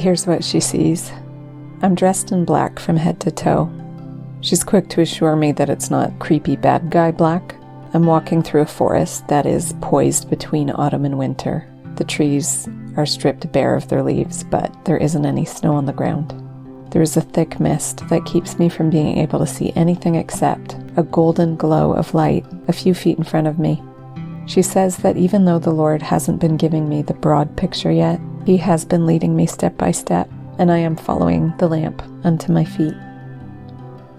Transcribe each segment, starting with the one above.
here's what she sees. I'm dressed in black from head to toe. She's quick to assure me that it's not creepy bad guy black. I'm walking through a forest that is poised between autumn and winter. The trees are stripped bare of their leaves, but there isn't any snow on the ground. There is a thick mist that keeps me from being able to see anything except a golden glow of light a few feet in front of me. She says that even though the Lord hasn't been giving me the broad picture yet, He has been leading me step by step, and I am following the lamp unto my feet.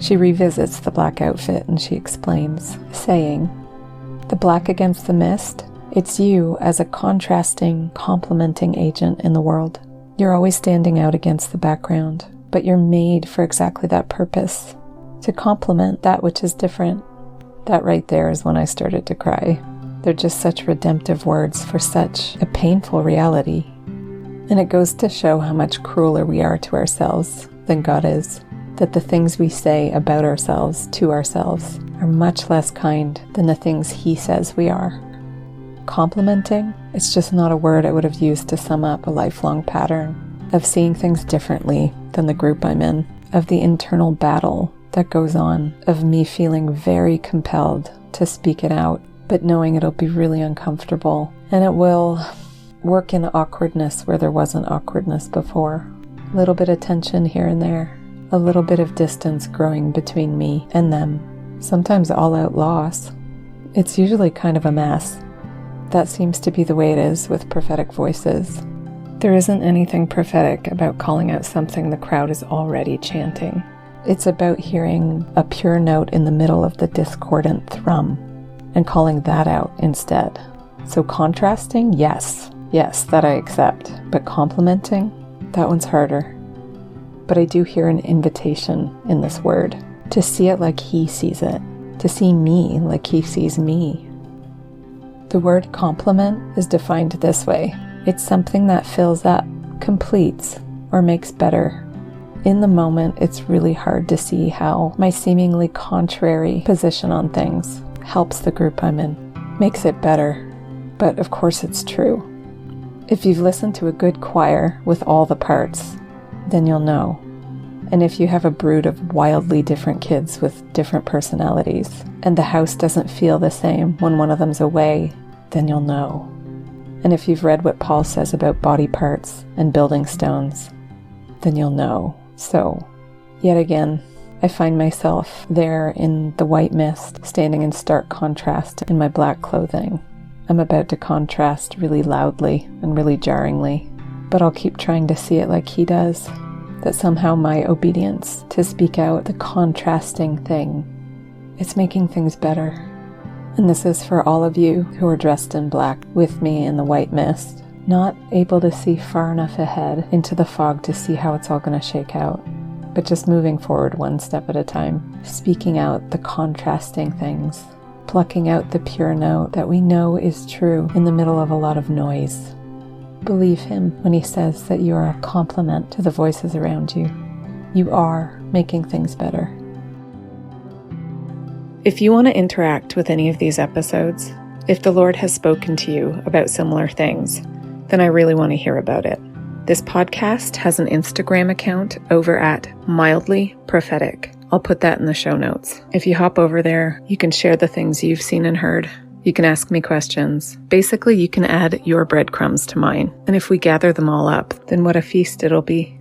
She revisits the black outfit and she explains, saying, "The black against the mist, it's you as a contrasting, complementing agent in the world. You're always standing out against the background, but you're made for exactly that purpose, to complement that which is different." That right there is when I started to cry. They're just such redemptive words for such a painful reality. And it goes to show how much crueler we are to ourselves than God is. That the things we say about ourselves to ourselves are much less kind than the things He says we are. Complimenting, it's just not a word I would have used to sum up a lifelong pattern of seeing things differently than the group I'm in, of the internal battle that goes on, of me feeling very compelled to speak it out, but knowing it'll be really uncomfortable, and it will work in awkwardness where there wasn't awkwardness before. A little bit of tension here and there, a little bit of distance growing between me and them, sometimes all-out loss. It's usually kind of a mess. That seems to be the way it is with prophetic voices. There isn't anything prophetic about calling out something the crowd is already chanting. It's about hearing a pure note in the middle of the discordant thrum and calling that out instead. So contrasting, yes, that I accept. But complimenting, that one's harder. But I do hear an invitation in this word to see it like He sees it, to see me like He sees me. The word complement is defined this way. It's something that fills up, completes, or makes better. In the moment, it's really hard to see how my seemingly contrary position on things helps the group I'm in, makes it better. But of course it's true. If you've listened to a good choir with all the parts, then you'll know. And if you have a brood of wildly different kids with different personalities, and the house doesn't feel the same when one of them's away, then you'll know. And if you've read what Paul says about body parts and building stones, then you'll know. So, yet again, I find myself there in the white mist, standing in stark contrast in my black clothing. I'm about to contrast really loudly and really jarringly, but I'll keep trying to see it like He does. That somehow my obedience to speak out the contrasting thing, it's making things better. And this is for all of you who are dressed in black with me in the white mist, not able to see far enough ahead into the fog to see how it's all going to shake out, but just moving forward one step at a time, speaking out the contrasting things, plucking out the pure note that we know is true in the middle of a lot of noise. Believe Him when He says that you are a complement to the voices around you. You are making things better. If you want to interact with any of these episodes, if the Lord has spoken to you about similar things, then I really want to hear about it. This podcast has an Instagram account over at Mildly Prophetic. I'll put that in the show notes. If you hop over there, you can share the things you've seen and heard. You can ask me questions. Basically, you can add your breadcrumbs to mine. And if we gather them all up, then what a feast it'll be.